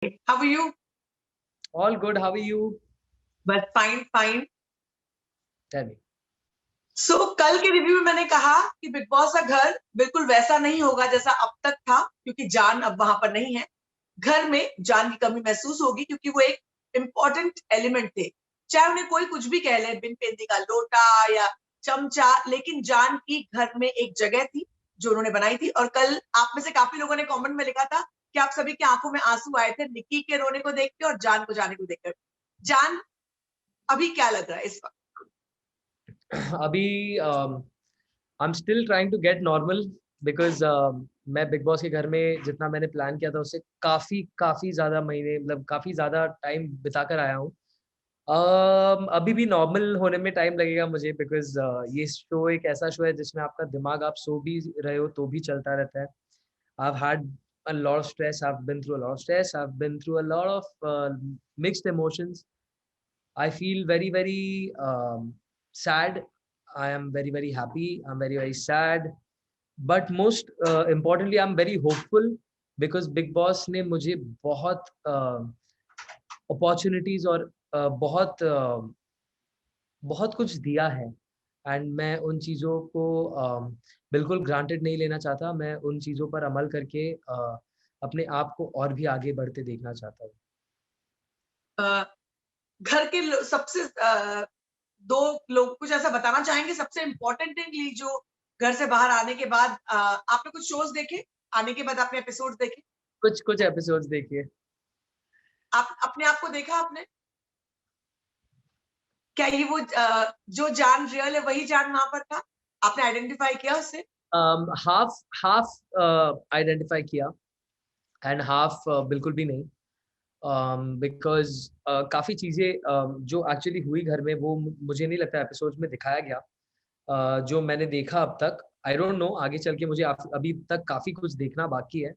How are you? All good. How are you? But fine, fine. Tell me. कल के review में मैंने कहा कि बिग बॉस का घर बिल्कुल वैसा नहीं होगा जैसा अब तक था, क्योंकि जान अब वहां पर नहीं है। घर में जान की कमी महसूस होगी क्योंकि वो एक इम्पोर्टेंट एलिमेंट थे। चाहे उन्हें कोई कुछ भी कह ले, बिन पेंदी का लोटा या चमचा, लेकिन जान की घर में एक जगह थी जो उन्होंने बनाई थी। और कल आप में से काफी लोगों ने कमेंट में लिखा था कि आप सभी की आंखों में आंसू आए थे निक्की के रोने को देख के और जान को जाने को देखकर। जान, अभी क्या लग रहा है इस वक्त? अभी I'm still trying to get normal because मैं बिग बॉस के घर में जितना मैंने प्लान किया था उससे काफी ज्यादा महीने, मतलब काफी ज्यादा टाइम बिता कर आया हूँ। अभी भी नॉर्मल होने में टाइम लगेगा मुझे, बिकॉज ये शो एक ऐसा शो है जिसमें आपका दिमाग, आप सो भी रहे हो तो भी चलता रहता है। I've had a lot of stress. I've been through a lot of stress. I've been through a lot of mixed emotions. I feel very sad. I am very happy. I'm very sad. But most importantly, I'm very hopeful because Big Boss ने मुझे बहुत opportunities और बहुत कुछ दिया है, and मैं उन चीज़ों को बिल्कुल ग्रांटेड नहीं लेना चाहता। मैं उन चीज़ों पर अमल करके अपने आप को और भी आगे बढ़ते देखना चाहता हूँ। घर के सबसे दो लोग कुछ ऐसा बताना चाहेंगे सबसे इम्पोर्टेंटली जो घर से बाहर आने के बाद आपने कुछ शोज देखे? आने के बाद आपने एपिसोड्स देखे? कुछ एपिसोड्स देखिए। आप अपने आप को देखा आपने? क्या ये वो जो जान रियल है वही जान वहां पर था? आपने आइडेंटिफाई किया उससे? हाफ आइडेंटिफाई किया एंड हाफ बिल्कुल भी नहीं, बिकॉज काफ़ी चीज़ें जो एक्चुअली हुई घर में वो मुझे नहीं लगता एपिसोड्स में दिखाया गया। जो मैंने देखा अब तक, आई डोंट नो आगे चल के मुझे अभी तक काफ़ी कुछ देखना बाकी है,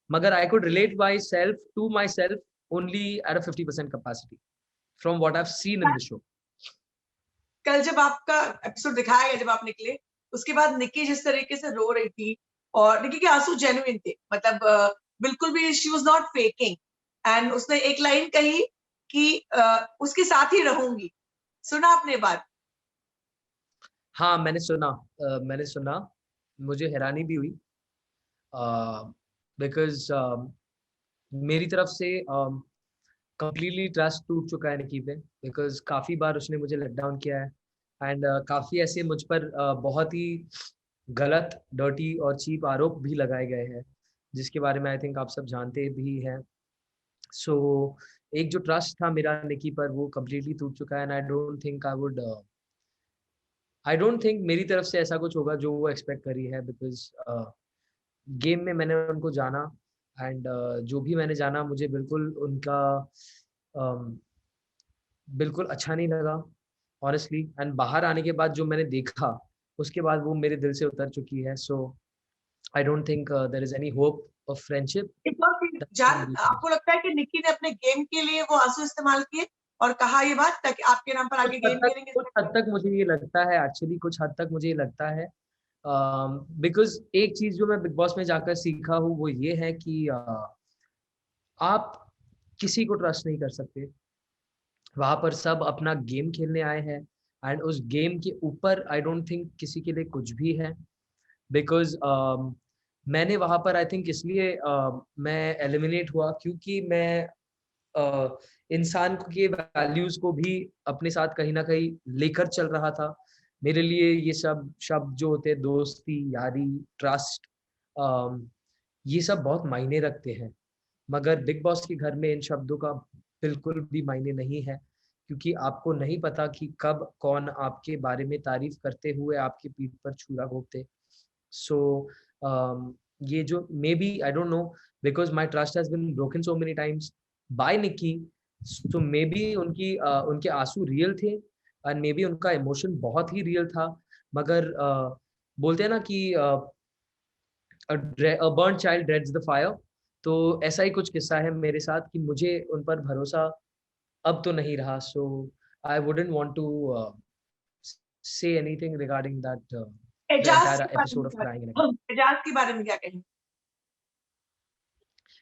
मगर I could relate myself to myself only at a 50% capacity from what I have seen in the show. कल जब आपका एपिसोड दिखाया गया, जब आप निकले, उसके बाद निक्की जिस तरीके से रो रही थी, और निक्की के आंसू जेन्युइन थे, मतलब बिल्कुल भी she was not faking, and उसने एक लाइन कही कि उसके साथ ही रहूंगी। सुना आपने बात? हाँ, मैंने सुना, मुझे हैरानी भी हुई, बिकॉज मेरी तरफ से कंप्लीटली ट्रस्ट टूट चुका है निकी पे, बिकॉज काफ़ी बार उसने मुझे लेट डाउन किया है, एंड काफ़ी ऐसे मुझ पर बहुत ही गलत, डर्टी और चीप आरोप भी लगाए गए हैं, जिसके बारे में आई थिंक आप सब जानते भी हैं। सो एक जो ट्रस्ट था मेरा निकी पर वो कम्प्लीटली टूट चुका है, एंड आई डोंट थिंक मेरी तरफ से ऐसा कुछ होगा जो वो एक्सपेक्ट करी है, बिकॉज गेम में मैंने उनको जाना, एंड जो भी मैंने जाना मुझे बिल्कुल उनका बिल्कुल अच्छा नहीं लगा ऑनेस्टली, एंड बाहर आने के बाद जो मैंने देखा उसके बाद वो मेरे दिल से उतर चुकी है। So I don't think there is any hope of friendship. Jaan, आपको लगता है कि निक्की ने अपने गेम के लिए वो आंसू इस्तेमाल किए और कहा ये बात ताकि आपके नाम पर आगे गेम खेलेंगे? कुछ हद तक मुझे ये लगता है, एक्चुअली कुछ हद तक मुझे ये लगता है, बिकॉज एक चीज जो मैं बिग बॉस में जाकर सीखा हूँ वो ये है कि आप किसी को ट्रस्ट नहीं कर सकते। वहां पर सब अपना गेम खेलने आए हैं, एंड उस गेम के ऊपर आई डोंट थिंक किसी के लिए कुछ भी है, बिकॉज मैंने वहां पर आई थिंक इसलिए मैं एलिमिनेट हुआ क्योंकि मैं इंसान के वैल्यूज को भी अपने साथ कहीं ना कहीं लेकर चल रहा था। मेरे लिए ये सब शब्द जो होते हैं, दोस्ती, यारी, ट्रस्ट, ये सब बहुत मायने रखते हैं, मगर बिग बॉस के घर में इन शब्दों का बिल्कुल भी मायने नहीं है, क्योंकि आपको नहीं पता कि कब कौन आपके बारे में तारीफ करते हुए आपकी पीठ पर छुरा घोंपते। सो ये जो maybe I don't know, because my trust has been broken so many times by Nikki, so maybe उनके आंसू रियल थे, एंड मे बी उनका इमोशन बहुत ही रियल था, मगर बोलते हैं ना कि burn child dreads the fire, तो ऐसा ही कुछ किस्सा है मेरे साथ कि मुझे उन पर भरोसा अब तो नहीं रहा। So I wouldn't want to say anything regarding that the Eijaz entire के बारे episode में of क्या crying in a एजाज के बारे में क्या कहेंगे?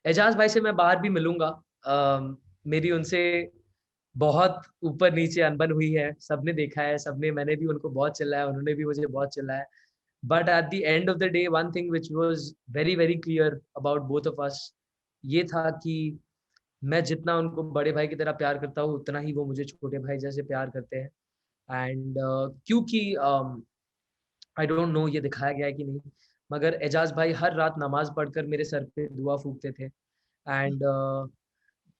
एजाज भाई से मैं बाहर भी मिलूंगा, मेरी उनसे बहुत ऊपर नीचे अनबन हुई है, सबने देखा है, सबने मैंने भी उनको बहुत चिल्लाया, उन्होंने भी मुझे बहुत चिल्लाया। But at the end of the day one thing which was very, very clear about both of us, ये था कि मैं जितना उनको बड़े भाई की तरह प्यार करता हूँ, उतना ही वो मुझे छोटे भाई जैसे प्यार करते हैं। एंड क्योंकि आई डोंट नो ये दिखाया गया है कि नहीं, मगर एजाज भाई हर रात नमाज पढ़कर मेरे सर पे दुआ फूकते थे। एंड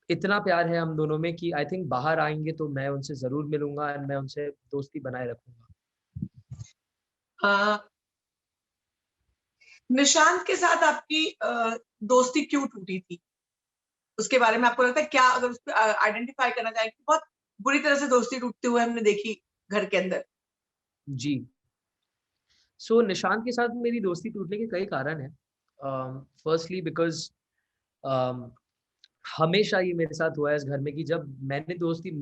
इतना प्यार है हम दोनों में कि आई थिंक बाहर आएंगे तो मैं उनसे जरूर मिलूंगा एंड मैं उनसे दोस्ती बनाए रखूंगा। निशांत के साथ आपकी दोस्ती क्यों टूटी थी? उसके बारे में आपको लगता है क्या, अगर उसको आइडेंटिफाई करना चाहें कि बहुत बुरी तरह से दोस्ती टूटते हुए हमने देखी घर के अंदर? जी, सो निशांत के साथ मेरी दोस्ती टूटने के कई कारण हैं। फर्स्टली बिकॉज हमेशा ये मेरे साथ हुआ है इस घर में कि जब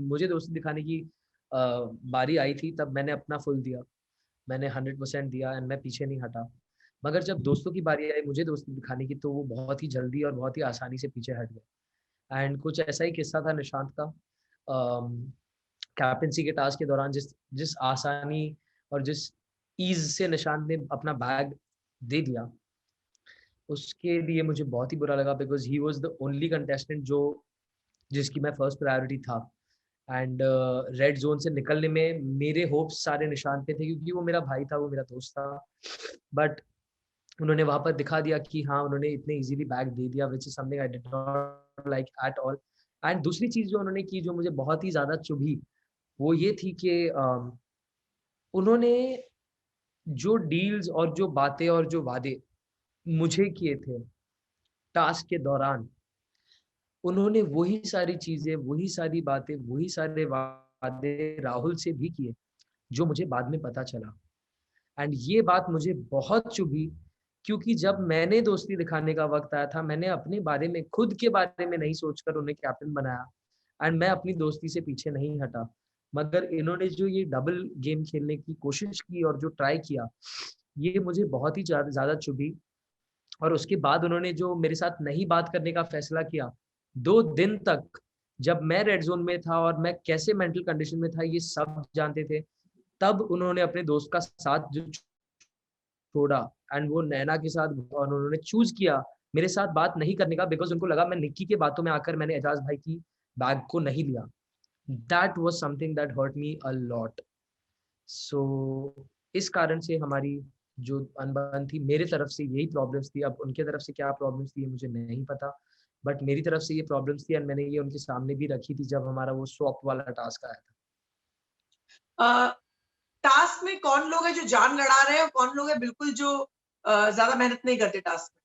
मुझे दोस्ती दिखाने की बारी आई थी, तब मैंने अपना फुल दिया, मैंने 100% दिया एंड मैं पीछे नहीं हटा। मगर जब दोस्तों की बारी आई मुझे दोस्ती दिखाने की, तो वो बहुत ही जल्दी और बहुत ही आसानी से पीछे हट गए। एंड कुछ ऐसा ही किस्सा था निशांत का। कैप्टेंसी के टास्क के दौरान जिस जिस आसानी और जिस ईज से निशांत ने अपना बैग दे दिया, उसके लिए मुझे बहुत ही बुरा लगा, because he was the only contestant जिसकी मैं फर्स्ट प्रायोरिटी था। एंड रेड जोन से निकलने में मेरे होप्स सारे निशांत पे थे, क्योंकि वो मेरा भाई था, वो मेरा दोस्त था। बट उन्होंने वहां पर दिखा दिया कि हाँ, उन्होंने इतने इजीली बैग दे दिया, which is something I did not like at all. And दूसरी चीज जो उन्होंने की, जो मुझे बहुत ही ज्यादा चुभी, वो ये थी कि उन्होंने जो डील्स और जो बातें और जो वादे मुझे किए थे टास्क के दौरान, उन्होंने वही सारी चीजें, वही सारी बातें, वही सारे वादे राहुल से भी किए, जो मुझे बाद में पता चला। एंड ये बात मुझे बहुत चुभी, क्योंकि जब मैंने दोस्ती दिखाने का वक्त आया था, मैंने अपने बारे में, खुद के बारे में नहीं सोचकर उन्हें कैप्टन बनाया एंड मैं अपनी दोस्ती से पीछे नहीं हटा। मगर इन्होंने जो ये डबल गेम खेलने की कोशिश की और जो ट्राई किया, ये मुझे बहुत ही ज्यादा चुभी। और उसके बाद उन्होंने जो मेरे साथ नहीं बात करने का फैसला किया 2 दिन तक, जब मैं रेड जोन में था और मैं कैसे मेंटल कंडीशन में था ये सब जानते थे, तब उन्होंने अपने दोस्त का साथ जो छोड़ा एंड वो नैना के साथ, और उन्होंने चूज किया मेरे साथ बात नहीं करने का, बिकॉज उनको लगा मैं निक्की के बातों में आकर मैंने एजाज भाई की बैग को नहीं लिया। That was something that hurt me a lot. So इस कारण से हमारी जो अनबन थी, मेरे तरफ से यही प्रॉब्लम्स थी। अब उनके तरफ से क्या प्रॉब्लम्स थी ये मुझे नहीं पता, बट मेरी तरफ से ये प्रॉब्लम्स थी एंड मैंने ये उनके सामने भी रखी थी जब हमारा वो स्वैप वाला टास्क आया था। टास्क में कौन लोग हैं जो जान लड़ा रहे हैं और कौन लोग हैं बिल्कुल जो ज्यादा मेहनत नहीं करते टास्क में?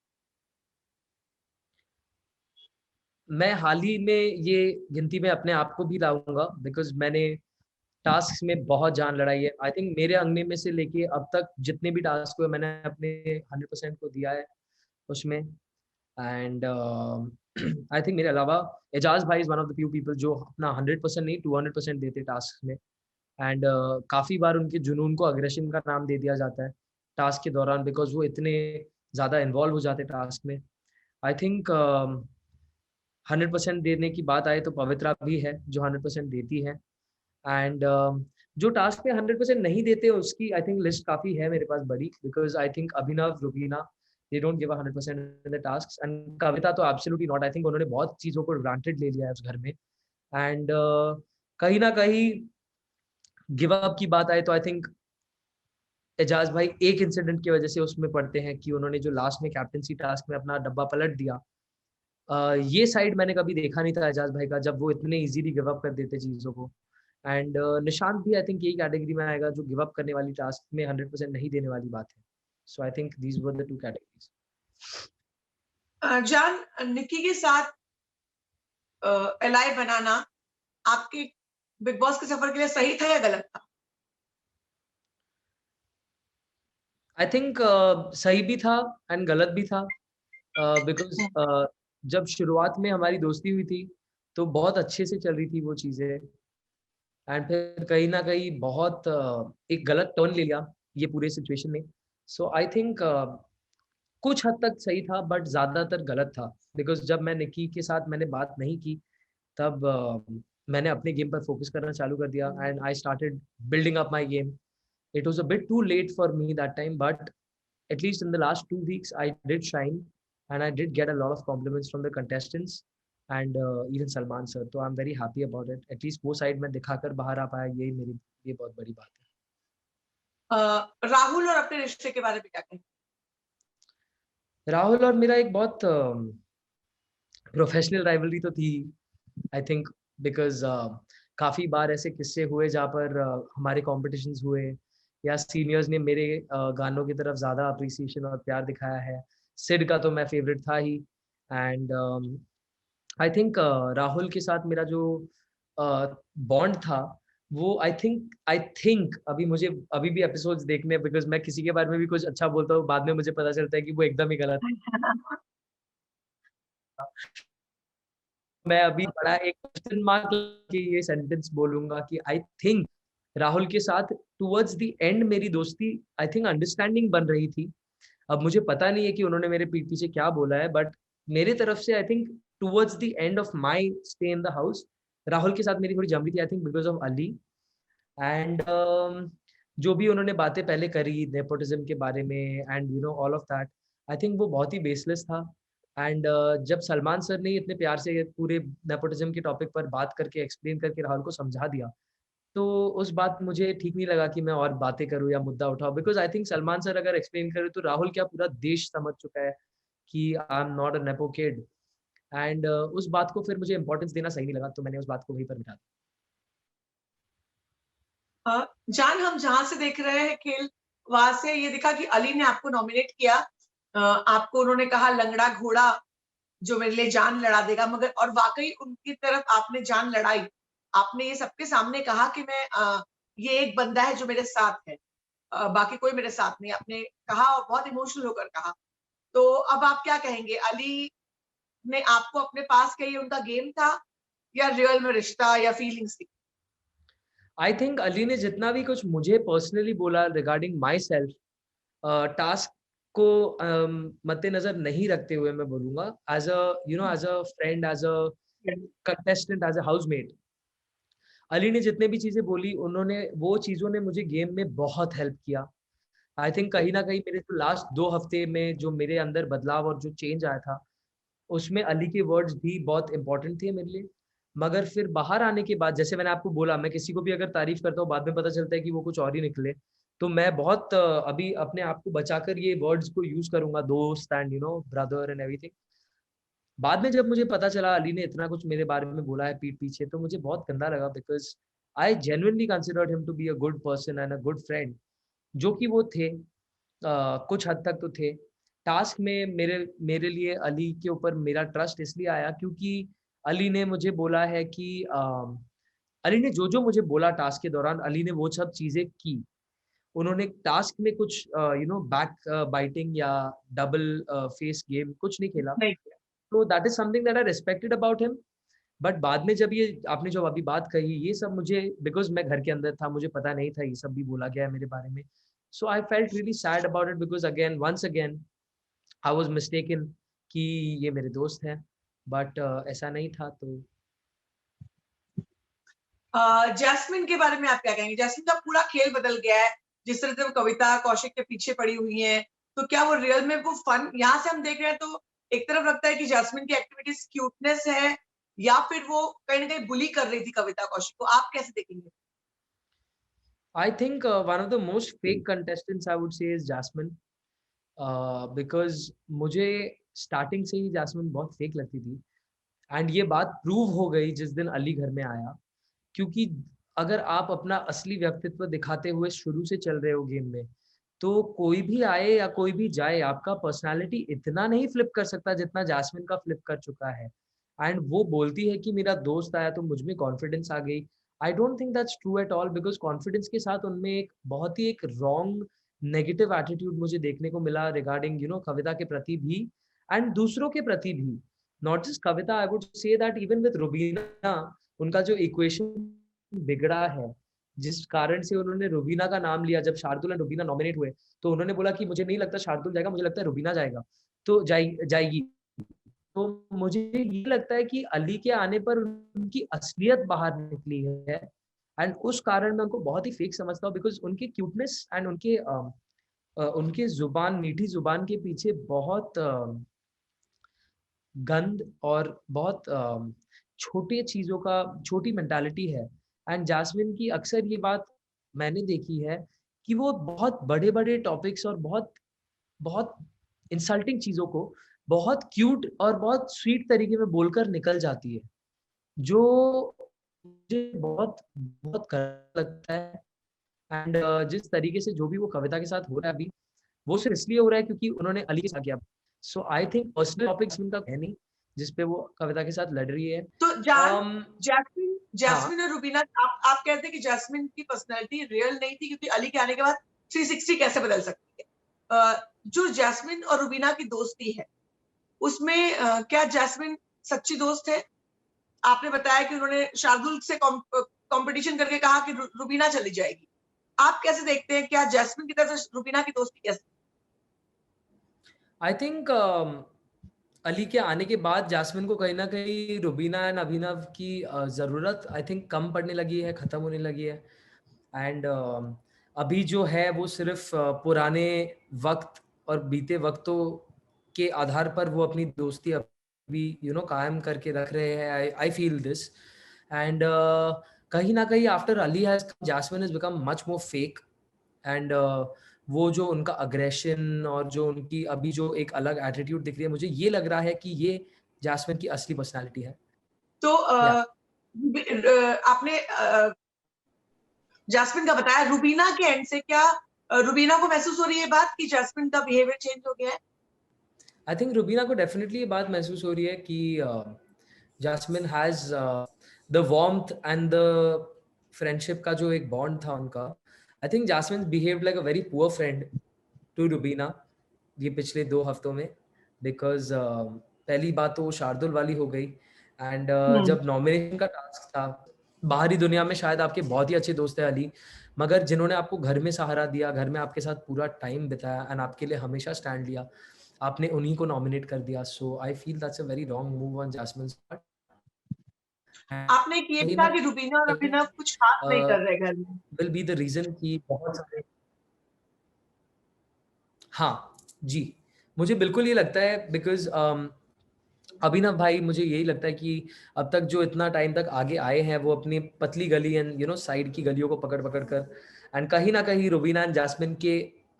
मैं हाल ही में ये गिनती में अपने आप को भी लाऊंगा, बिकॉज मैंने टास्क में बहुत जान लड़ाई है। आई थिंक मेरे अंगने में से लेके अब तक जितने भी टास्क हुए, मैंने अपने 100% को दिया है उसमें। एंड आई थिंक मेरे अलावा एजाज भाई is one of the few people जो अपना 100% नहीं 200% देते टास्क में। एंड काफी बार उनके जुनून को अग्रेशन का नाम दे दिया जाता है टास्क के दौरान, बिकॉज वो इतने ज्यादा इन्वॉल्व हो जाते टास्क में। आई थिंक 100% देने की बात आए तो पवित्रा भी है जो 100% देती है। एंड जो टास्क पे 100% नहीं देते उसकी आई थिंक लिस्ट काफी है मेरे पास बड़ी, because I think Abhinav, Rubina, they don't give 100% in the tasks, and Kavita तो एब्सोल्युटली नॉट। आई थिंक उन्होंने बहुत चीजों को ग्रांटेड ले लिया है उस घर में। एंड कहीं ना कहीं गिव अप की बात आए तो आई थिंक एजाज भाई एक इंसिडेंट की वजह से उसमें पड़ते हैं कि उन्होंने जो लास्ट में कैप्टनसी टास्क में अपना डब्बा पलट दिया। ये साइड मैंने कभी देखा नहीं था एजाज भाई का, जब वो इतने इजीली गिव अप कर देते चीजों को। एंड निशांत भी आई थिंक यही कैटेगरी में आएगा, जो गिव अप करने वाली टास्क में 100% नहीं देने वाली बात है। So I think these were the two categories. Jaan, Nikki के साथ एलाई बनाना आपके बिग बॉस के सफर के लिए सही था या गलत था? आई थिंक सही भी था एंड गलत भी था, बिकॉज जब शुरुआत में हमारी दोस्ती हुई थी तो बहुत अच्छे से चल रही थी वो चीजें, एंड फिर कहीं ना कहीं बहुत एक गलत टर्न ले लिया ये पूरे सिचुएशन ने। सो आई थिंक कुछ हद तक सही था बट ज्यादातर गलत था, बिकॉज जब मैं निकी के साथ मैंने बात नहीं की तब मैंने अपने गेम पर फोकस करना चालू कर दिया and I started building up my game. It was a bit too late for me that time, but at least in the last 2 weeks, I did shine and I did get a lot of compliments from the contestants and even Salman sir. So I'm very happy about it. At least वो side में दिखाकर बाहर आ पाया, ये बहुत बड़ी बात राहुल और अपने रिश्ते के बारे में क्या कहें? राहुल और मेरा एक बहुत प्रोफेशनल राइवलरी तो थी, आई थिंक, बिकॉज काफ़ी बार ऐसे किस्से हुए जहाँ पर हमारे कॉम्पिटिशन्स हुए या सीनियर्स ने मेरे गानों की तरफ ज़्यादा अप्रिसिएशन और प्यार दिखाया है. सिड का तो मैं फेवरेट था ही एंड आई थिंक राहुल के साथ मेरा जो बॉन्ड था वो आई थिंक अभी भी एपिसोड्स देखने, बिकॉज मैं किसी के बारे में भी कुछ अच्छा बोलता हूँ बाद में मुझे पता चलता है कि वो एकदम ही गलत था. मैं अभी बड़ा एक क्वेश्चन मार्क के ये सेंटेंस बोलूंगा कि आई थिंक राहुल के साथ टुवर्ड्स द एंड मेरी दोस्ती आई थिंक अंडरस्टैंडिंग बन रही थी. अब मुझे पता नहीं है कि उन्होंने मेरे पीठ पीछे क्या बोला है, बट मेरे तरफ से I think towards the end of my stay in the house Rahul के साथ मेरी थोड़ी जम रही थी, I think because of Ali and जो भी उन्होंने बातें पहले करी नेपोटिज्म के बारे में and you know all of that, I think वो बहुत ही बेसलेस था. एंड जब सलमान सर ने इतने प्यार से पूरे नेपोटिज्म के टॉपिक पर बात करके एक्सप्लेन करके राहुल को समझा दिया, तो उस बात मुझे ठीक नहीं लगा कि मैं और बातें करूं या मुद्दा उठाऊं, because I think Salman sir अगर एक्सप्लेन करे तो राहुल क्या पूरा देश समझ चुका है कि I am not a nepo kid. And उस बात को फिर मुझे इंपॉर्टेंस देना सही नहीं लगा, तो मैंने उस बात को वहीं पर मिटा दिया. जान, हम जहां से देख रहे हैं खेल, वहां से ये दिखा कि अली ने आपको नॉमिनेट किया. आपको उन्होंने कहा लंगड़ा घोड़ा जो मेरे लिए जान लड़ा देगा, मगर और वाकई उनकी तरफ आपने जान लड़ाई. आपने ये सबके सामने कहा कि मैं ये एक बंदा है जो मेरे साथ है, बाकी कोई मेरे साथ नहीं. आपने कहा और बहुत इमोशनल होकर कहा. तो अब आप क्या कहेंगे? अली ने आपको अपने पास किया, ये उनका गेम था या रियल में रिश्ता या फीलिंग्स थी? आई थिंक अली ने जितना भी कुछ मुझे पर्सनली बोला रिगार्डिंग माई सेल्फ, टास्क को मद्देनजर नहीं रखते हुए मैं बोलूंगा, as a as a friend, as a contestant, as a housemate, Aly ने जितने भी चीजें बोली उन्होंने वो चीजों ने मुझे गेम में बहुत हेल्प किया. आई थिंक कहीं ना कहीं मेरे जो लास्ट 2 हफ्ते में जो मेरे अंदर बदलाव और जो चेंज आया था उसमें अली के वर्ड्स भी बहुत इंपॉर्टेंट थे मेरे लिए. मगर फिर बाहर आने के बाद, जैसे मैंने आपको बोला, मैं किसी को भी अगर तारीफ करता हूँ बाद में पता चलता है कि वो कुछ और ही निकले, तो मैं बहुत अभी अपने आप को बचाकर ये वर्ड्स को यूज करूंगा, दोस्त एंड ब्रदर एंड एवरीथिंग. बाद में जब मुझे पता चला अली ने इतना कुछ मेरे बारे में बोला है पीठ पीछे, तो मुझे बहुत गंदा लगा, because I genuinely considered him to be a good person and a good friend, जो कि वो थे. कुछ हद तक तो थे. टास्क में मेरे मेरे लिए अली के ऊपर मेरा ट्रस्ट इसलिए आया क्योंकि अली ने मुझे बोला है कि अली ने जो जो मुझे बोला टास्क के दौरान, अली ने वो सब चीजें की. उन्होंने टास्क में कुछ बैक बाइटिंग या डबल फेस गेम कुछ नहीं खेला. नहीं. तो that is something that I respected about him. But बाद में जब ये आपने जो अभी बात कही, ये सब मुझे, बिकॉज मैं घर के अंदर था, मुझे पता नहीं था ये सब भी बोला गया है मेरे बारे में. So I felt really sad about it, because again once again I was mistaken कि ये मेरे दोस्त हैं, बट ऐसा नहीं था. तो जैस्मिन के बारे में आप क्या कहेंगे? जैस्मिन का पूरा खेल बदल गया है, जिस तरह से वो कविता कौशिक के पीछे पड़ी हुई है. तो क्या वो रियल में वो फन यहाँ से हम देख रहे हैं, तो एक तरफ लगता है कि जैस्मिन की एक्टिविटीज क्यूटनेस है, या फिर वो कहीं ना कहीं बुली कर रही थी कविता कौशिक को? आप कैसे देखेंगे? I think one of the most fake contestants I would say is Jasmin, because मुझे स्टार्टिंग से ही जैस्मिन बहुत फेक लगती थी. एंड ये बात प्रूव हो गई जिस दिन अली घर में आया, क्योंकि अगर आप अपना असली व्यक्तित्व दिखाते हुए शुरू से चल रहे हो गेम में, तो कोई भी आए या कोई भी जाए, आपका पर्सनालिटी इतना नहीं फ्लिप कर सकता जितना जैस्मिन का फ्लिप कर चुका है. एंड वो बोलती है कि मेरा दोस्त आया तो मुझ में कॉन्फिडेंस आ गई. आई don't think that's true at all, because confidence के साथ उनमें एक बहुत ही एक रॉन्ग नेगेटिव एटीट्यूड मुझे देखने को मिला रिगार्डिंग कविता के प्रति भी एंड दूसरों के प्रति भी. Not just Kavita, I would say that even with Rubina उनका जो इक्वेशन बिगड़ा है, जिस कारण से उन्होंने रुबीना का नाम लिया। जब शार्दुल और रुबीना नॉमिनेट हुए तो उन्होंने बोला कि मुझे नहीं लगता शार्दुल जाएगा, मुझे लगता है रुबीना जाएगा, तो जाएगी। तो मुझे ये लगता है कि अली के आने पर उनकी असलियत बाहर निकली है, एंड उस कारण मैं उनको बहुत ही फेक समझता हूँ, बिकॉज उनके क्यूटनेस एंड उनके जुबान, मीठी जुबान के पीछे बहुत गंद और बहुत छोटे चीजों का, छोटी मेंटालिटी है। एंड जास्मिन की अक्सर ये बात मैंने देखी है कि वो बहुत बड़े बड़े टॉपिक्स और बहुत बहुत इंसल्टिंग चीजों को बहुत क्यूट और बहुत स्वीट तरीके में बोलकर निकल जाती है, जो मुझे बहुत बहुत गलत लगता है। एंड जिस तरीके से जो भी वो कविता के साथ हो रहा है अभी, वो सिर्फ इसलिए हो रहा है क्योंकि उन्होंने अली के साथ किया। सो आई थिंक पर्सनल टॉपिक्स उनका है नहीं जिसपे वो कविता के साथ लड़ रही है। तो जैस्मिन हाँ, जैस्मिन और रुबीना, आप कहते हैं कि जैस्मिन की पर्सनैलिटी रियल नहीं थी क्योंकि अली के आने के बाद 360 कैसे बदल सकती है। जो जैस्मिन और रुबीना की दोस्ती है उसमें क्या जैस्मिन सच्ची दोस्त है? आपने बताया कि उन्होंने शार्दुल से कंपटीशन करके कहा कि रुबीना चली जाएगी। आप कैसे देखते हैं, क्या जैस्मिन की तरफ से रुबीना की दोस्ती कैसे? आई थिंक अली के आने के बाद जास्मिन को कहीं ना कहीं रुबीना एंड अभिनव की ज़रूरत आई थिंक कम पड़ने लगी है, ख़त्म होने लगी है। एंड अभी जो है वो सिर्फ पुराने वक्त और बीते वक्तों के आधार पर वो अपनी दोस्ती अभी कायम करके रख रहे हैं। I feel this. एंड कहीं ना कहीं after Ali has jasmine has become much more fake. And वो जो उनका अग्रेशन और जो उनकी अभी जो एक अलग एटीट्यूड दिख रही है, मुझे ये लग रहा है कि ये जास्मिन की असली पर्सनालिटी है। तो या आपने जैस्मिन का बताया, रुबीना के एंड से क्या रुबीना को महसूस हो रही है बात कि जैस्मिन का बिहेवियर चेंज हो गया है? आई थिंक रुबीना को डेफिनेटली ये बात महसूस हो रही है कि Jasmin has the warmth and the friendship का जो एक बॉन्ड था उनका। I think Jasmin behaved like a very poor friend to Rubina ये पिछले 2 हफ्तों में, बिकॉज पहली बात तो वो शार्दुल वाली हो गई। एंड जब नॉमिनेशन का टास्क था, बाहरी दुनिया में शायद आपके बहुत ही अच्छे दोस्त है अली, मगर जिन्होंने आपको घर में सहारा दिया, घर में आपके साथ पूरा टाइम बिताया एंड आपके लिए हमेशा स्टैंड लिया, आपने उन्हीं को नॉमिनेट कर दिया। So I feel that's a very wrong move on Jasmin's part. आपने ये भी कहीं कहा ना कि रुबीना और कहीं अभिनव कुछ खास नहीं कर रहे घर में। विल बी द रीजन कि बहुत सारे, हाँ जी, मुझे बिल्कुल ये लगता है बिकॉज अभिनव भाई, मुझे यही लगता है कि अब तक जो इतना टाइम तक आगे आए हैं वो अपनी पतली गली एंड साइड की गलियों को पकड़ पकड़ कर, एंड कहीं ना कहीं रुबीना एंड जास्मिन के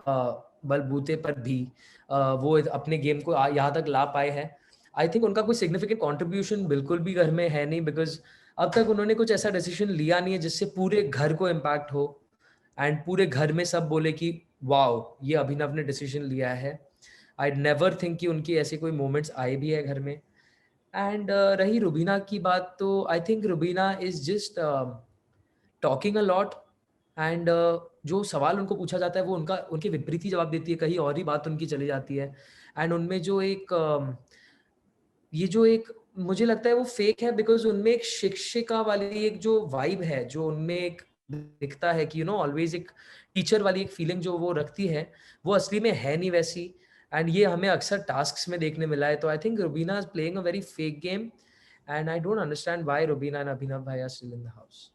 बलबूते पर भी वो अपने गेम को यहाँ तक ला पाए हैं। आई थिंक उनका कोई सिग्निफिकेंट कंट्रीब्यूशन बिल्कुल भी घर में है नहीं, बिकॉज अब तक उन्होंने कुछ ऐसा डिसीजन लिया नहीं है जिससे पूरे घर को इम्पैक्ट हो एंड पूरे घर में सब बोले कि वाओ ये अभिनव ने डिसीजन लिया है। आई नेवर थिंक कि उनकी ऐसे कोई मोमेंट्स आए भी है घर में। एंड रही रुबीना की बात, तो I think Rubina is just talking a lot. And जो सवाल उनको पूछा जाता है वो उनके विपरीत ही जवाब देती है, कहीं और ही बात उनकी चली जाती है। एंड उनमें जो एक ये जो एक मुझे लगता है वो फेक है, बिकॉज उनमें एक शिक्षिका वाली एक जो वाइब है, जो उनमें एक दिखता है कि ऑलवेज एक टीचर वाली एक फीलिंग जो वो रखती है, वो असली में है नहीं वैसी। एंड ये हमें अक्सर टास्क्स में देखने मिला है। तो I think Rubina is playing a very fake game, and I don't understand why Rubina and Abhinav भाई are still in the house.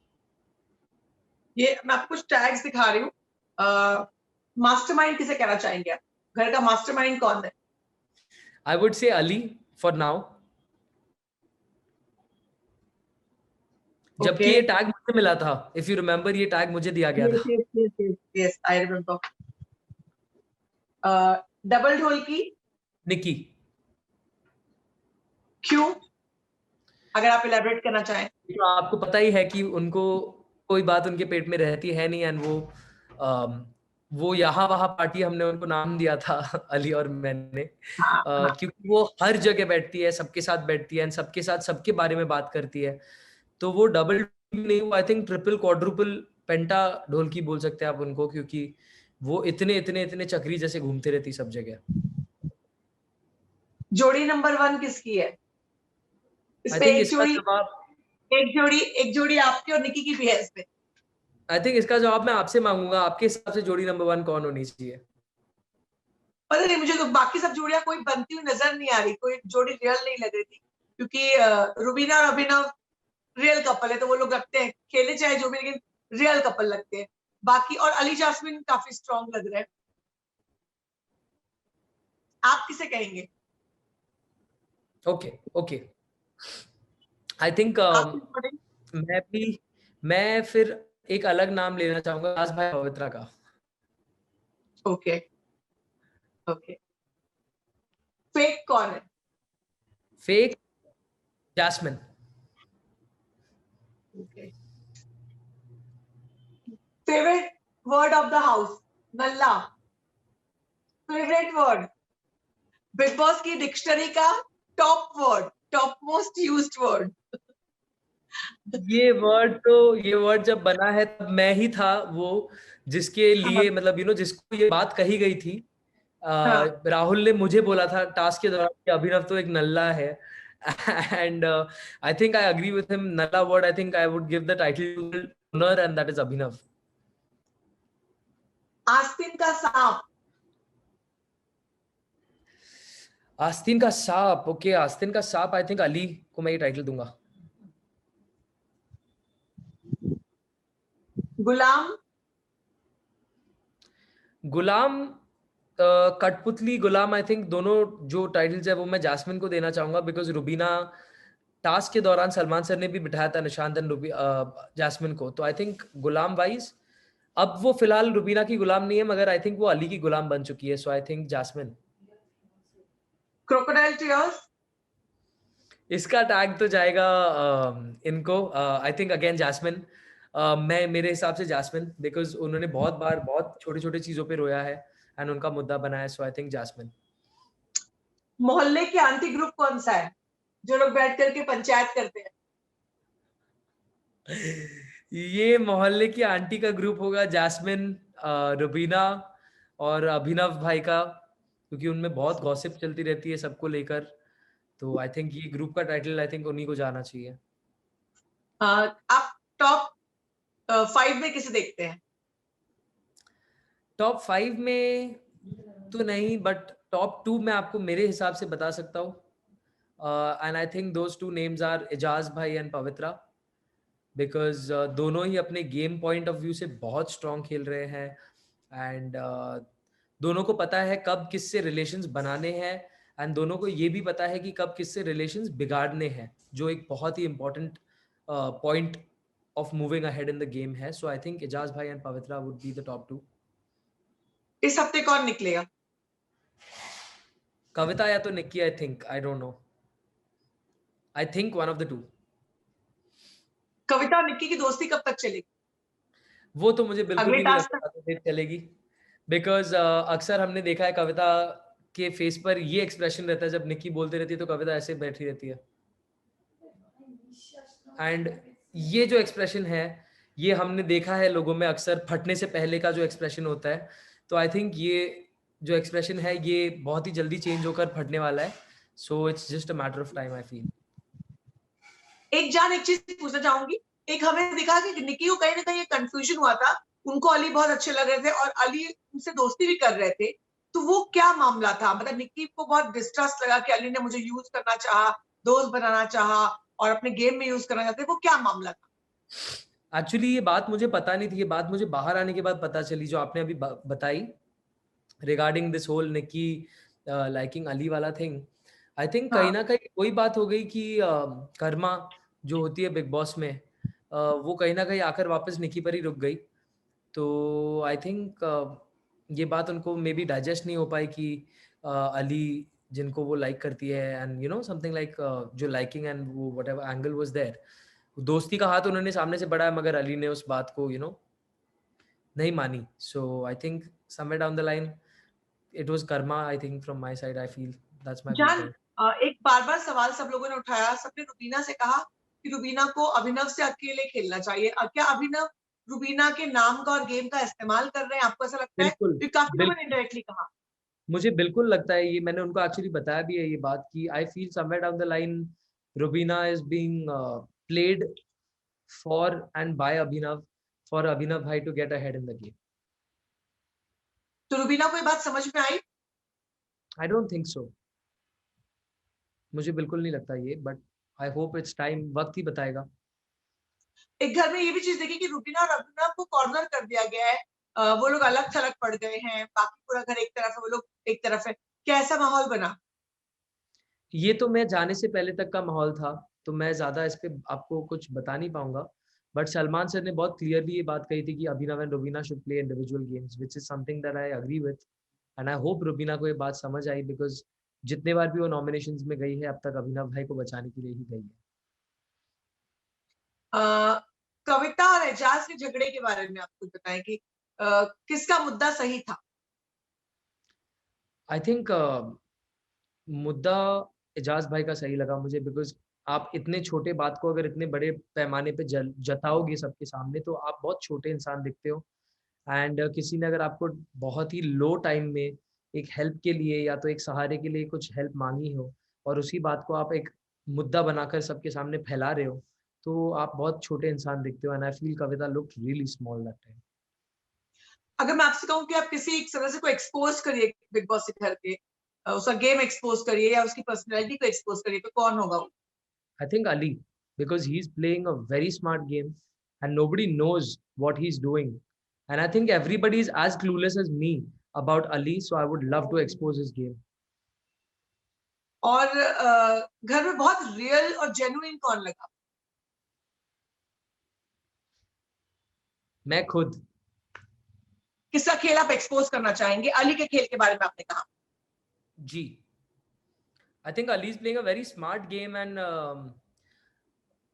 ये मैं आपको कुछ टैग्स दिखा रही हूँ। मास्टरमाइंड किसे कहना चाहेंगे आप? घर का मास्टरमाइंड कौन है? आई वुड से अली फॉर नाउ, जबकि ओके। ये टैग मुझे मिला था। इफ यू रिमेम्बर, ये टैग मुझे दिया गया यस था। Yes yes yes yes, I remember. Double ढोल की निकी। क्यों, अगर आप इलेबरेट करना चाहें? तो आपको पता ही है कि उनको कोई बात उनके पेट में रहती है नहीं, एंड वो यहाँ वहाँ पार्टी हमने उनको नाम दिया था अली और मैंने, हाँ हाँ। क्योंकि वो हर जगह बैठती है, सबके साथ बैठती है एंड सबके साथ सबके बारे में बात करती है। तो वो डबल नहीं, वो आई थिंक ट्रिपल क्वाड्रुपल पेंटा ढोल की बोल सकते हैं आप उनको, क्योंकि वो इतने इतने इतने चक्री जैसे घूमते रहती सब जगह। जोड़ी नंबर 1 किसकी है? इस आई पे थिंक इसका जवाब एक जोड़ी आपकी और निकी की भी है इस पे। आई थिंक इसका जवाब मैं आपसे मांगूंगा, आपके हिसाब से जोड़ी नंबर 1 कौन होनी चाहिए? पता नहीं, मुझे तो बाकी सब जोड़ियां कोई बनती हुई नजर नहीं आ रही, कोई जोड़ी रियल नहीं लग रही थी, क्योंकि रुबीना और अभिनव रियल कपल है, तो वो लोग लगते हैं, खेले चाहे जो भी, लेकिन रियल कपल लगते हैं। बाकी और अली जास्मिन काफी स्ट्रांग लग रहे हैं। आप किसे कहेंगे? ओके ओके, आई थिंक आपकी according? मैं भी, मैं फिर एक अलग नाम लेना चाहूंगा, राज भाई पवित्रा का। Okay okay. फेक कौन है? Fake Jasmin. Okay. Favourite word of the house? नल्ला। फेवरेट वर्ड बिग बॉस की डिक्शनरी का top word, top most used word? ये वर्ड जब बना है तब मैं ही था वो, जिसके लिए मतलब जिसको ये बात कही गई थी। हाँ। राहुल ने मुझे बोला था टास्क के दौरान कि अभिनव तो एक नल्ला है, and I think I agree with him. नल्ला word, I think I would give the title owner, and that is Abhinav. आस्तीन का सांप? आस्तीन का सांप, ओके, आस्तीन का सांप, आई थिंक अली को मैं ये टाइटल दूंगा। गुलाम? गुलाम, कठपुतली गुलाम, आई थिंक दोनों जो टाइटल्स है वो मैं जास्मिन को देना चाहूंगा, बिकॉज रुबीना टास्क के दौरान सलमान सर ने भी बिठाया था निशांत एंड जास्मिन को, तो आई थिंक गुलाम वाइज अब वो फिलहाल रुबीना की गुलाम नहीं है, मगर आई थिंक वो अली की गुलाम बन चुकी है, so I think Jasmin. Crocodile tears? इसका टैग तो जाएगा इनको, आई थिंक अगेन जास्मिन। मैं मेरे हिसाब से जास्मिन, बिकॉज उन्होंने बहुत बार बहुत छोटे छोटे चीजों पे रोया है एंड उनका मुद्दा बना है, सो आई थिंक जास्मिन। मोहल्ले के आंटी ग्रुप कौन सा है, जो लोग बैठ करके पंचायत करते हैं? ये मोहल्ले की आंटी का ग्रुप होगा, जास्मिन, रुबीना और अभिनव भाई का, क्योंकि उनमें बहुत गॉसिप चलती रहती है सबको लेकर, तो आई थिंक ये ग्रुप का टाइटल आई थिंक उन्हीं को जाना चाहिए। आप टॉप 5 में किसे देखते हैं? टॉप 5 में तो नहीं, बट टॉप 2 में आपको मेरे हिसाब से बता सकता हूँ, and I think those 2 names are Eijaz भाई एंड पवित्रा, बिकॉज दोनों ही अपने गेम पॉइंट ऑफ व्यू से बहुत स्ट्रॉन्ग खेल रहे हैं, एंड दोनों को पता है कब किससे रिलेशंस बनाने हैं, एंड दोनों को ये भी पता है कि कब किससे रिलेशंस बिगाड़ने हैं, जो एक बहुत ही important point of moving ahead in the game है, सो आई थिंक एजाज भाई and Pavitra would be the top 2। इस हफ्ते कौन निकलेगा? कविता या तो Nikki, I think, I don't know, I think one of the two. Kavita और निक्की की दोस्ती कब तक चलेगी? वो तो मुझे बिल्कुल अगले भी नहीं टास्क लगता तक? काफी देर चलेगी, बिकॉज अक्सर हमने देखा है कविता के फेस पर ये एक्सप्रेशन रहता है जब निक्की बोलती रहती है तो कविता ऐसे बैठी रहती है, एंड ये जो एक्सप्रेशन है ये हमने देखा है लोगों में अक्सर फटने से पहले का जो एक्सप्रेशन होता है, तो आई थिंक ये जो एक्सप्रेशन है ये बहुत ही जल्दी चेंज होकर फटने वाला है, so it's just a matter of time I feel. एक चीज पूछना चाहूंगी। एक हमें दिखा कि निक्की को कहीं ना कहीं कंफ्यूजन हुआ था, उनको अली बहुत अच्छे लग रहे थे और अली उनसे दोस्ती भी कर रहे थे, तो वो क्या मामला था? मतलब निक्की को बहुत डिस्ट्रस्ट लगा कि अली ने मुझे यूज करना चाहा, दोस्त बनाना चाहा और अपने गेम में यूज करना चाहते, वो क्या मामला था? एक्चुअली ये बात मुझे पता नहीं थी, ये बात मुझे बाहर आने के बाद पता चली, जो आपने अभी बताई regarding this whole Nikki liking Aly वाला थिंग। आई थिंक कहीं हाँ। ना कहीं वही बात हो गई कि कर्मा जो होती है बिग बॉस में, वो कहीं ना कहीं आकर वापस निक्की पर ही रुक गई, तो आई थिंक ये बात उनको मे बी डाइजेस्ट नहीं हो पाई कि अली जिनको वो लाइक करती है, एंड समथिंग लाइक जो लाइकिंग एंड वो whatever angle was there, दोस्ती का हाथ उन्होंने सामने से बढ़ाया, मगर अली ने उस बात को नहीं मानी, so I think somewhere down the line it was karma, I think, from my side, I feel that's my जान, viewpoint. एक बार बार सवाल सब लोगों ने उठाया, सबने रुबीना से कहा कि रुबीना को अभिनव से अकेले खेलना चाहिए। क्या अभिनव रुबीना के नाम का और गेम का इस्तेमाल कर रहे हैं? आपको ऐसा लगता है? बिल्कुल, क्योंकि काफी लोगों ने बिल्कुल, इनडायरेक्टली कहा। मुझे बिल्कुल लगता है, ये मैंने उनको एक्चुअली बताया भी है ये बात कि I feel somewhere down the line Rubina is being played for and by Abhinav for Abhinav bhai to get ahead in the game. तो रुबीना को ये बात समझ में आई? I don't think so. मुझे बिल्कुल नहीं लगता ये, but I hope it's time, वक्त ही बताएगा. एक घर में ये भी चीज देखी कि रुबीना और अभिनव को कॉर्नर कर दिया गया है, वो लोग अलग थलग पड़ गए हैं, बाकी पूरा घर एक तरफ है, वो लोग एक तरफ है, क्या ऐसा माहौल बना? ये तो मैं जाने से पहले तक का माहौल था, तो मैं ज़्यादा इस पे आपको कुछ बता नहीं पाऊँगा। बट सलमान सर ने बहुत क्लियरली ये बात कही थी कि Abhinav and Rubina should play individual games, which is something that I agree with, and I hope Rubina को ये बात समझ आई, बिकॉज़ जितने बार भी वो नॉमिनेशंस में गई है, अब तक अभिनव भाई को बचाने के लिए ही गई है। कविता और एजाज के झगड़े के बारे में आप कुछ बताएं कि किसका मुद्दा सही था? आई थिंक मुद्दा एजाज भाई का सही लगा मुझे, बिकॉज आप इतने छोटे बात को अगर इतने बड़े पैमाने पे जताओगे सबके सामने, तो आप बहुत छोटे इंसान दिखते हो। एंड किसी ने अगर आपको बहुत ही लो टाइम में एक हेल्प के लिए या तो एक सहारे के लिए कुछ हेल्प मांगी हो, और उसी बात को आप एक मुद्दा बनाकर सबके सामने फैला रहे हो, तो आप बहुत छोटे इंसान दिखते हो। And I feel Kavita looked really small that time. अगर मैं आपसे कहूँ कि आप किसी एक सदस्य को एक्सपोज करिए बिग बॉस के घर के, उसका गेम एक्सपोज करिए या उसकी पर्सनैलिटी को एक्सपोज करिए, तो कौन होगा वो? I think Ali, because he's playing a very smart game and nobody knows what he's doing. And I think everybody is as clueless as me about Ali, so I would love to expose his game. और घर में बहुत real और genuine कौन लगा? मैं खुद। किसका खेल आप एक्सपोज करना चाहेंगे? अली के खेल के बारे में आपने कहा जी, I think Ali is playing a very smart game, and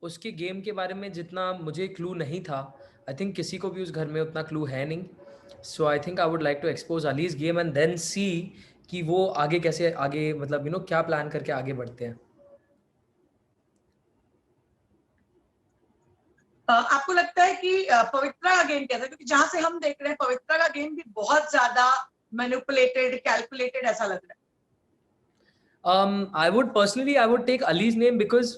उसके गेम के बारे में जितना मुझे क्लू नहीं था, आई थिंक किसी को भी उस घर में उतना क्लू है नहीं। So I think I would like to expose Aly's game and then see कि वो आगे कैसे, आगे मतलब क्या प्लान करके आगे बढ़ते हैं। आपको लगता है कि पवित्रा का गेम कैसा? क्योंकि जहां से हम देख रहे हैं पवित्रा का गेम भी बहुत ज्यादा मैनिपुलेटेड, कैलकुलेटेड ऐसा लग रहा है। I would personally, I would take Ali's name because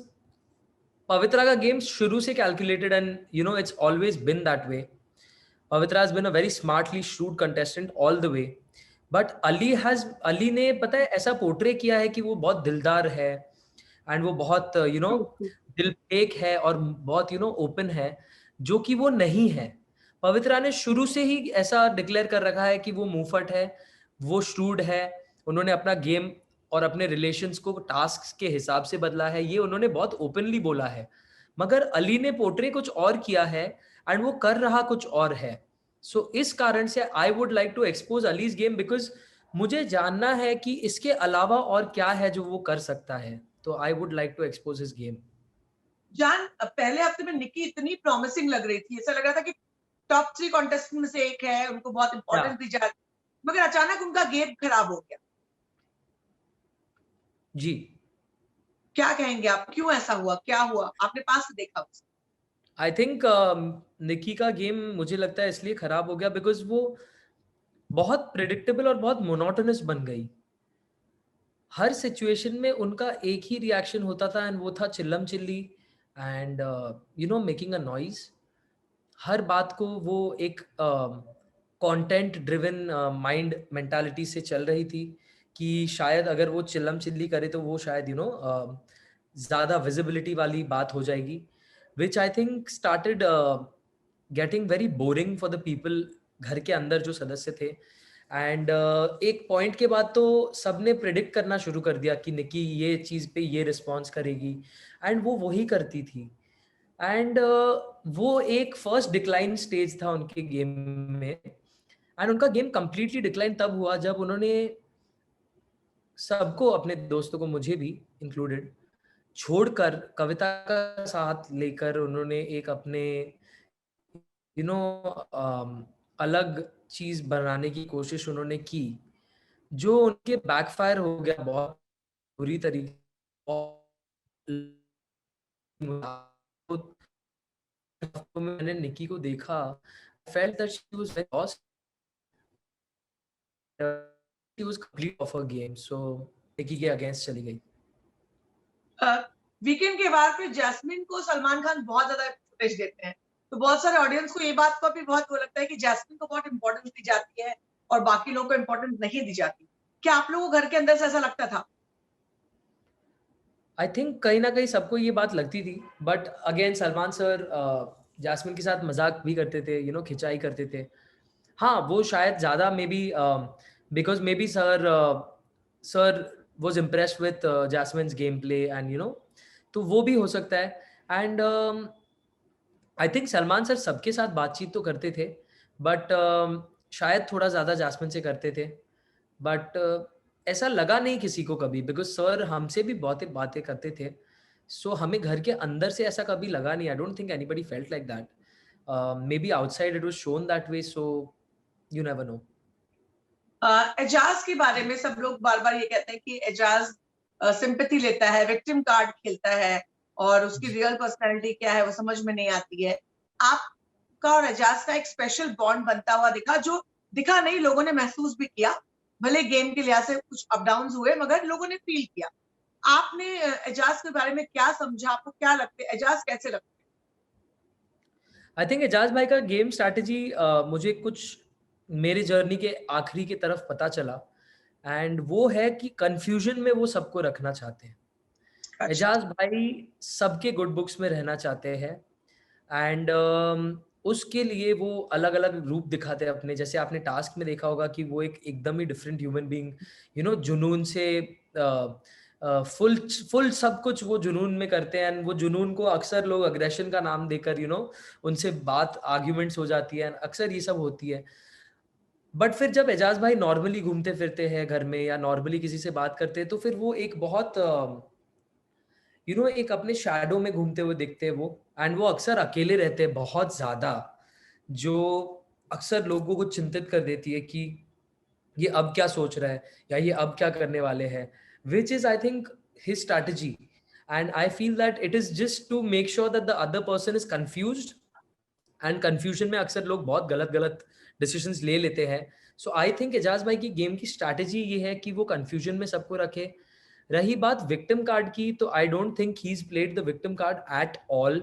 Pavitra ka game shuru se calculated, and it's always been that way. Pavitra has been a very smartly shrewd contestant all the way. But Ali ने पता है ऐसा portray किया है कि वो बहुत दिलदार है, एंड वो बहुत दिल फेक है और बहुत ओपन है, जो कि वो नहीं है। पवित्रा ने शुरू से ही ऐसा डिक्लेयर कर रखा है कि वो मुंहफट है, वो श्रूड है, उन्होंने अपना गेम और अपने रिलेशंस को टास्क के हिसाब से बदला है, ये उन्होंने बहुत ओपनली बोला है। मगर अली ने पोर्ट्रे कुछ और किया है एंड वो कर रहा कुछ और है। सो इस कारण से I would like to expose Aly's game, because मुझे जानना है कि इसके अलावा और क्या है जो वो कर सकता है। तो I would like to expose his game. जान, पहले हफ्ते में निक्की इतनी प्रॉमिसिंग लग रही थी, ऐसा लग रहा था कि टॉप 3 कॉन्टेस्टेंट में से एक है, उनको बहुत इंपॉर्टेंस दी जा रही, मगर अचानक उनका गेम खराब हो गया। जी, क्या कहेंगे आप? क्यों ऐसा हुआ? क्या हुआ? आपने पास से देखा उसे? आई थिंक निक्की का गेम मुझे लगता है इसलिए खराब हो गया बिकॉज वो बहुत प्रिडिक्टेबल और बहुत मोनोटोनस बन गई। हर सिचुएशन में उनका एक ही रिएक्शन होता था, एंड वो था चिल्लम चिल्ली एंड मेकिंग अ नॉइज। हर बात को वो एक कंटेंट ड्रिवन माइंड मेंटालिटी से चल रही थी कि शायद अगर वो चिल्लम चिल्ली करे तो वो शायद ज़्यादा विजिबिलिटी वाली बात हो जाएगी, which I think started getting very boring for the people, घर के अंदर जो सदस्य थे। एंड एक पॉइंट के बाद तो सबने प्रिडिक्ट करना शुरू कर दिया कि निकी ये चीज़ पे ये रिस्पॉन्स करेगी, एंड वो वही करती थी। एंड वो एक फर्स्ट डिक्लाइन स्टेज था उनके गेम में, एंड उनका गेम कंप्लीटली डिक्लाइन तब हुआ जब उन्होंने सबको, अपने दोस्तों को, मुझे भी इंक्लूडेड, छोड़कर कविता का साथ लेकर उन्होंने एक अपने यू नो अलग चीज बनाने की कोशिश उन्होंने की, जो उनके बैकफायर हो गया बहुत बुरी तरीके। मैंने निकी को देखा, felt that she was very lost, she was complete of her game, so निकी के अगेंस्ट चली गई। वीकेंड के बाद फिर जैस्मिन को सलमान खान बहुत ज्यादा फुटेज देते हैं, तो बहुत सारे ऑडियंस को ये बात का भी बहुत वो लगता है कि जैस्मिन को बहुत इंपॉर्टेंस दी जाती है और बाकी लोगों को इंपॉर्टेंस नहीं दी जाती। क्या आप लोगों को घर के अंदर से ऐसा लगता था? आई थिंक कहीं ना कहीं सबको ये बात लगती थी, but again Salman sir Jasmin के साथ मजाक भी करते थे, खिंचाई करते थे। हाँ, वो शायद ज़्यादा maybe because maybe sir was impressed with Jasmin's game play and तो वो भी हो सकता है। And I think Salman sir सबके साथ बातचीत तो करते थे, बट शायद थोड़ा ज़्यादा जैस्मिन से करते थे। बट ऐसा लगा नहीं किसी को कभी, बिकॉज सर हमसे भी बहुत बातें करते थे। सो हमें घर के अंदर से ऐसा कभी लगा नहीं। I don't think anybody felt like that. Maybe outside it was shown that way, so you never know. Eijaz के बारे में सब लोग बार बार ये कहते हैं कि एजाज सिंपैथी लेता है, विक्टिम कार्ड खेलता है और उसकी रियल पर्सनैलिटी क्या है वो समझ में नहीं आती है। आपका और एजाज का एक स्पेशल बॉन्ड बनता हुआ दिखा नहीं, लोगों ने महसूस भी किया। भले गेम के लिहाज से कुछ अप डाउन हुए मगर लोगों ने फील किया। आपने एजाज के बारे में क्या समझा? आपको क्या लगता है एजाज कैसे लगता आई थिंक एजाज भाई का गेम स्ट्रैटेजी मुझे कुछ मेरे जर्नी के आखिरी की तरफ पता चला, एंड वो है कि कंफ्यूजन में वो सबको रखना चाहते हैं। है? अच्छा। एजाज भाई सबके गुड बुक्स में रहना चाहते हैं, एंड उसके लिए वो अलग अलग रूप दिखाते हैं अपने। जैसे आपने टास्क में देखा होगा कि वो एक एकदम ही डिफरेंट ह्यूमन बीइंग, जुनून से फुल फुल सब कुछ वो जुनून में करते हैं। एंड वो जुनून को अक्सर लोग अग्रेशन का नाम देकर उनसे बात आर्ग्यूमेंट्स हो जाती है, and अक्सर ये सब होती है। बट फिर जब एजाज भाई नॉर्मली घूमते फिरते हैं घर में या नॉर्मली किसी से बात करते हैं, तो फिर वो एक बहुत एक अपने शैडो में घूमते हुए दिखते हैं वो। एंड वो अक्सर अकेले रहते हैं बहुत ज्यादा, जो अक्सर लोगों को चिंतित कर देती है कि ये अब क्या सोच रहा है या ये अब क्या करने वाले हैं, which is I think his strategy. And I feel that it is just to make sure that the other person is confused, and confusion में अक्सर लोग बहुत गलत गलत डिसीजंस ले लेते हैं। सो आई थिंक एजाज भाई की गेम की स्ट्रैटेजी ये है कि वो कंफ्यूजन में सबको रखे। रही बात विक्टिम कार्ड की, तो आई don't think he is played the victim card at all.